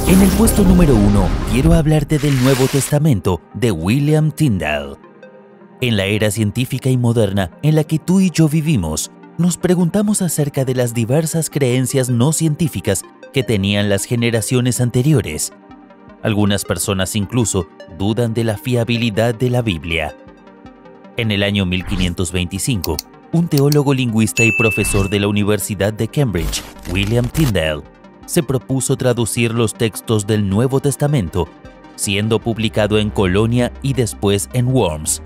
En el puesto número 1, quiero hablarte del Nuevo Testamento de William Tyndale. En la era científica y moderna en la que tú y yo vivimos, nos preguntamos acerca de las diversas creencias no científicas que tenían las generaciones anteriores. Algunas personas incluso dudan de la fiabilidad de la Biblia. En el año 1525, un teólogo lingüista y profesor de la Universidad de Cambridge, William Tyndale, se propuso traducir los textos del Nuevo Testamento, siendo publicado en Colonia y después en Worms.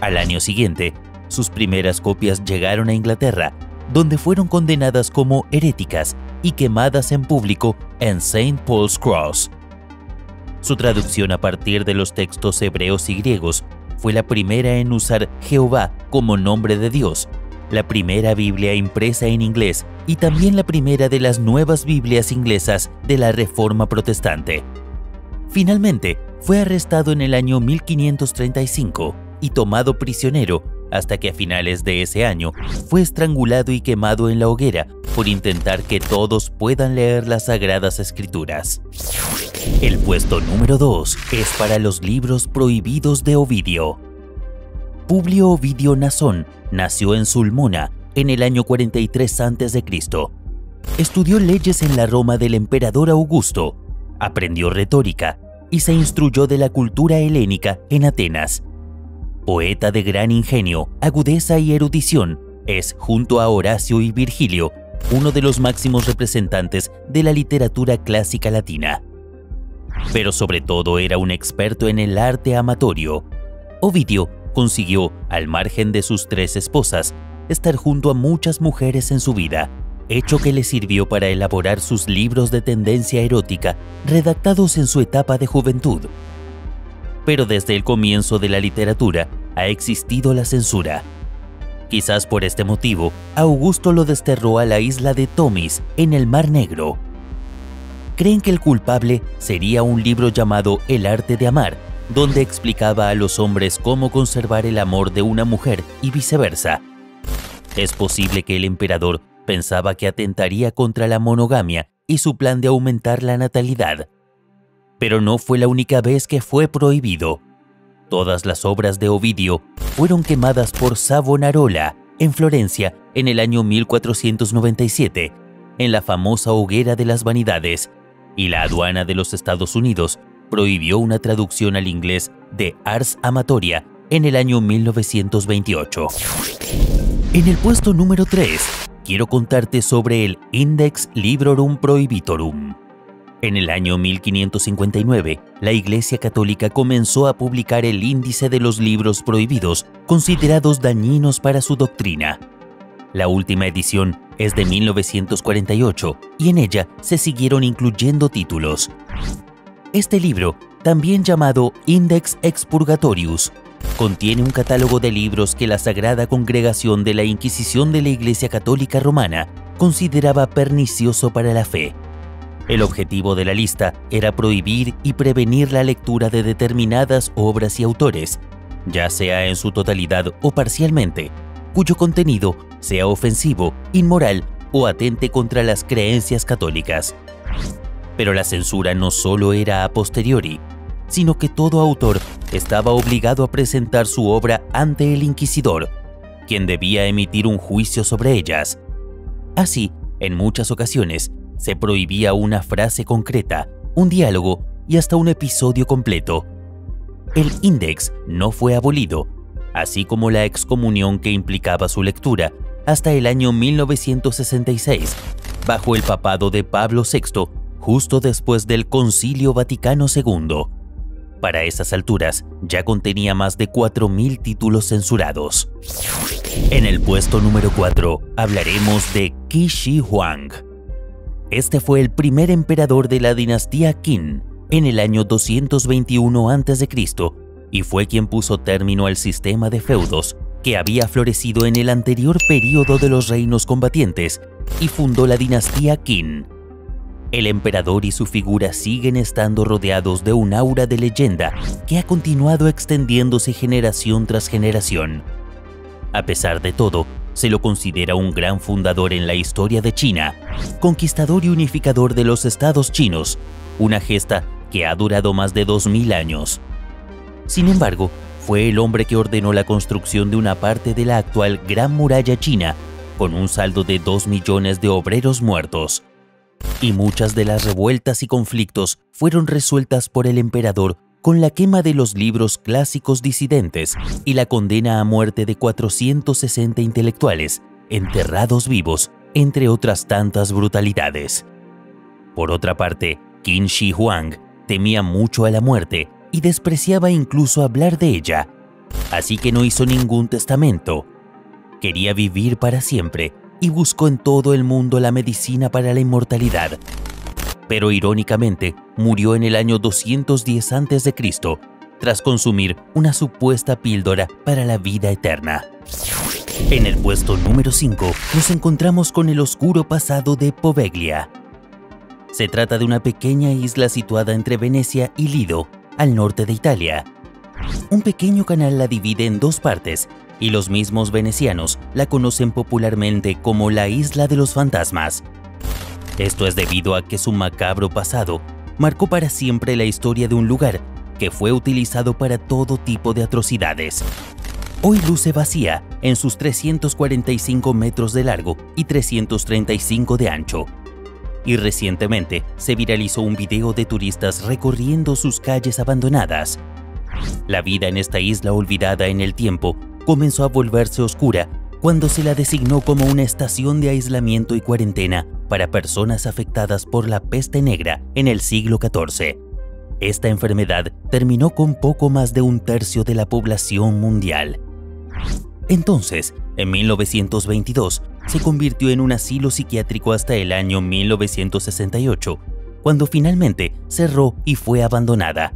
Al año siguiente, sus primeras copias llegaron a Inglaterra, donde fueron condenadas como heréticas y quemadas en público en St. Paul's Cross. Su traducción a partir de los textos hebreos y griegos fue la primera en usar Jehová como nombre de Dios, la primera Biblia impresa en inglés y también la primera de las nuevas Biblias inglesas de la Reforma Protestante. Finalmente, fue arrestado en el año 1535 y tomado prisionero hasta que a finales de ese año fue estrangulado y quemado en la hoguera por intentar que todos puedan leer las Sagradas Escrituras. El puesto número 2 es para los libros prohibidos de Ovidio. Publio Ovidio Nasón nació en Sulmona en el año 43 a.C. Estudió leyes en la Roma del emperador Augusto, aprendió retórica y se instruyó de la cultura helénica en Atenas. Poeta de gran ingenio, agudeza y erudición, es, junto a Horacio y Virgilio, uno de los máximos representantes de la literatura clásica latina. Pero sobre todo era un experto en el arte amatorio. Ovidio consiguió, al margen de sus 3 esposas, estar junto a muchas mujeres en su vida, hecho que le sirvió para elaborar sus libros de tendencia erótica redactados en su etapa de juventud. Pero desde el comienzo de la literatura ha existido la censura. Quizás por este motivo, Augusto lo desterró a la isla de Tomis, en el Mar Negro. Creen que el culpable sería un libro llamado El arte de amar, donde explicaba a los hombres cómo conservar el amor de una mujer y viceversa. Es posible que el emperador pensaba que atentaría contra la monogamia y su plan de aumentar la natalidad. Pero no fue la única vez que fue prohibido. Todas las obras de Ovidio fueron quemadas por Savonarola, en Florencia, en el año 1497, en la famosa Hoguera de las Vanidades, y la aduana de los Estados Unidos prohibió una traducción al inglés de Ars Amatoria en el año 1928. En el puesto número 3, quiero contarte sobre el Index Librorum Prohibitorum. En el año 1559, la Iglesia Católica comenzó a publicar el índice de los libros prohibidos, considerados dañinos para su doctrina. La última edición es de 1948 y en ella se siguieron incluyendo títulos. Este libro, también llamado Index Expurgatorius, contiene un catálogo de libros que la Sagrada Congregación de la Inquisición de la Iglesia Católica Romana consideraba pernicioso para la fe. El objetivo de la lista era prohibir y prevenir la lectura de determinadas obras y autores, ya sea en su totalidad o parcialmente, cuyo contenido sea ofensivo, inmoral o atente contra las creencias católicas. Pero la censura no solo era a posteriori, sino que todo autor estaba obligado a presentar su obra ante el inquisidor, quien debía emitir un juicio sobre ellas. Así, en muchas ocasiones, se prohibía una frase concreta, un diálogo y hasta un episodio completo. El índex no fue abolido, así como la excomunión que implicaba su lectura, hasta el año 1966, bajo el papado de Pablo VI, justo después del Concilio Vaticano II. Para esas alturas, ya contenía más de 4.000 títulos censurados. En el puesto número 4, hablaremos de Qi Shi Huang. Este fue el primer emperador de la dinastía Qin en el año 221 a.C. y fue quien puso término al sistema de feudos que había florecido en el anterior período de los reinos combatientes y fundó la dinastía Qin. El emperador y su figura siguen estando rodeados de un aura de leyenda que ha continuado extendiéndose generación tras generación. A pesar de todo, se lo considera un gran fundador en la historia de China, conquistador y unificador de los estados chinos, una gesta que ha durado más de 2000 años. Sin embargo, fue el hombre que ordenó la construcción de una parte de la actual Gran Muralla China, con un saldo de 2 millones de obreros muertos. Y muchas de las revueltas y conflictos fueron resueltas por el emperador con la quema de los libros clásicos disidentes y la condena a muerte de 460 intelectuales, enterrados vivos, entre otras tantas brutalidades. Por otra parte, Qin Shi Huang temía mucho a la muerte y despreciaba incluso hablar de ella, así que no hizo ningún testamento. Quería vivir para siempre y buscó en todo el mundo la medicina para la inmortalidad. Pero irónicamente, murió en el año 210 a.C., tras consumir una supuesta píldora para la vida eterna. En el puesto número 5 nos encontramos con el oscuro pasado de Poveglia. Se trata de una pequeña isla situada entre Venecia y Lido, al norte de Italia. Un pequeño canal la divide en dos partes, y los mismos venecianos la conocen popularmente como la Isla de los Fantasmas. Esto es debido a que su macabro pasado marcó para siempre la historia de un lugar que fue utilizado para todo tipo de atrocidades. Hoy luce vacía en sus 345 metros de largo y 335 de ancho. Y recientemente se viralizó un video de turistas recorriendo sus calles abandonadas. La vida en esta isla olvidada en el tiempo comenzó a volverse oscura cuando se la designó como una estación de aislamiento y cuarentena para personas afectadas por la peste negra en el siglo XIV. Esta enfermedad terminó con poco más de un tercio de la población mundial. Entonces, en 1922, se convirtió en un asilo psiquiátrico hasta el año 1968, cuando finalmente cerró y fue abandonada.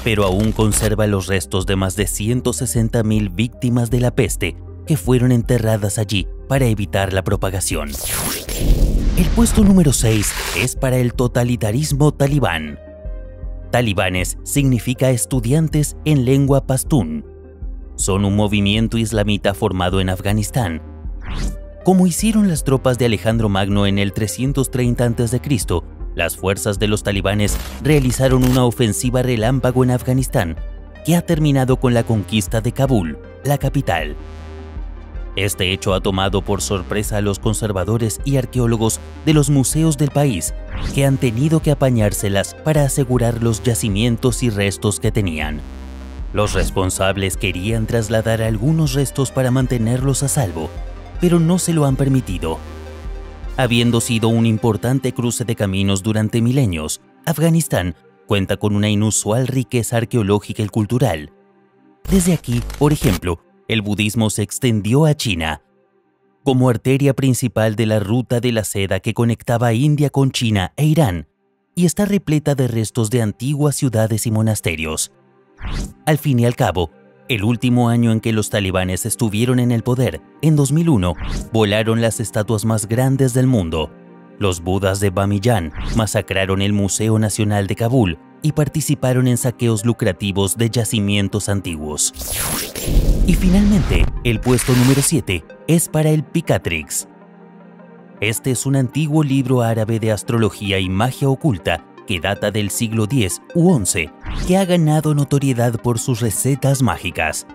Pero aún conserva los restos de más de 160.000 víctimas de la peste que fueron enterradas allí para evitar la propagación. El puesto número 6 es para el totalitarismo talibán. Talibanes significa estudiantes en lengua pastún. Son un movimiento islamita formado en Afganistán. Como hicieron las tropas de Alejandro Magno en el 330 a.C., las fuerzas de los talibanes realizaron una ofensiva relámpago en Afganistán que ha terminado con la conquista de Kabul, la capital. Este hecho ha tomado por sorpresa a los conservadores y arqueólogos de los museos del país, que han tenido que apañárselas para asegurar los yacimientos y restos que tenían. Los responsables querían trasladar algunos restos para mantenerlos a salvo, pero no se lo han permitido. Habiendo sido un importante cruce de caminos durante milenios, Afganistán cuenta con una inusual riqueza arqueológica y cultural. Desde aquí, por ejemplo, el budismo se extendió a China. Como arteria principal de la ruta de la seda que conectaba India con China e Irán, y está repleta de restos de antiguas ciudades y monasterios. Al fin y al cabo, el último año en que los talibanes estuvieron en el poder, en 2001, volaron las estatuas más grandes del mundo. Los budas de Bamiyan masacraron el Museo Nacional de Kabul y participaron en saqueos lucrativos de yacimientos antiguos. Y finalmente, el puesto número 7 es para el Picatrix. Este es un antiguo libro árabe de astrología y magia oculta que data del siglo X u XI, que ha ganado notoriedad por sus recetas mágicas.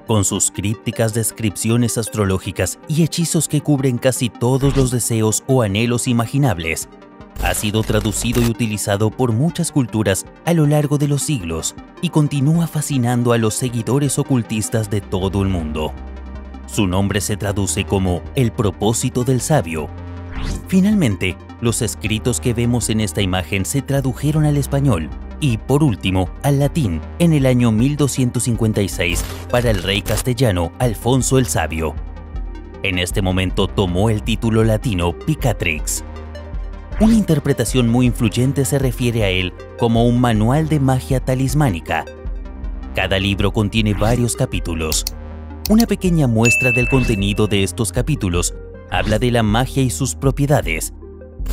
Con sus crípticas descripciones astrológicas y hechizos que cubren casi todos los deseos o anhelos imaginables, ha sido traducido y utilizado por muchas culturas a lo largo de los siglos y continúa fascinando a los seguidores ocultistas de todo el mundo. Su nombre se traduce como el propósito del sabio. Finalmente, los escritos que vemos en esta imagen se tradujeron al español y, por último, al latín en el año 1256 para el rey castellano Alfonso el Sabio. En este momento tomó el título latino Picatrix. Una interpretación muy influyente se refiere a él como un manual de magia talismánica. Cada libro contiene varios capítulos. Una pequeña muestra del contenido de estos capítulos habla de la magia y sus propiedades,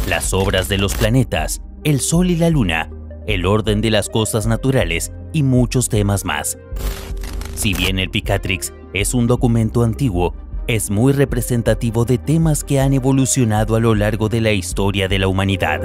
las obras de los planetas, el sol y la luna, el orden de las cosas naturales y muchos temas más. Si bien el Picatrix es un documento antiguo, Es muy representativo de temas que han evolucionado a lo largo de la historia de la humanidad.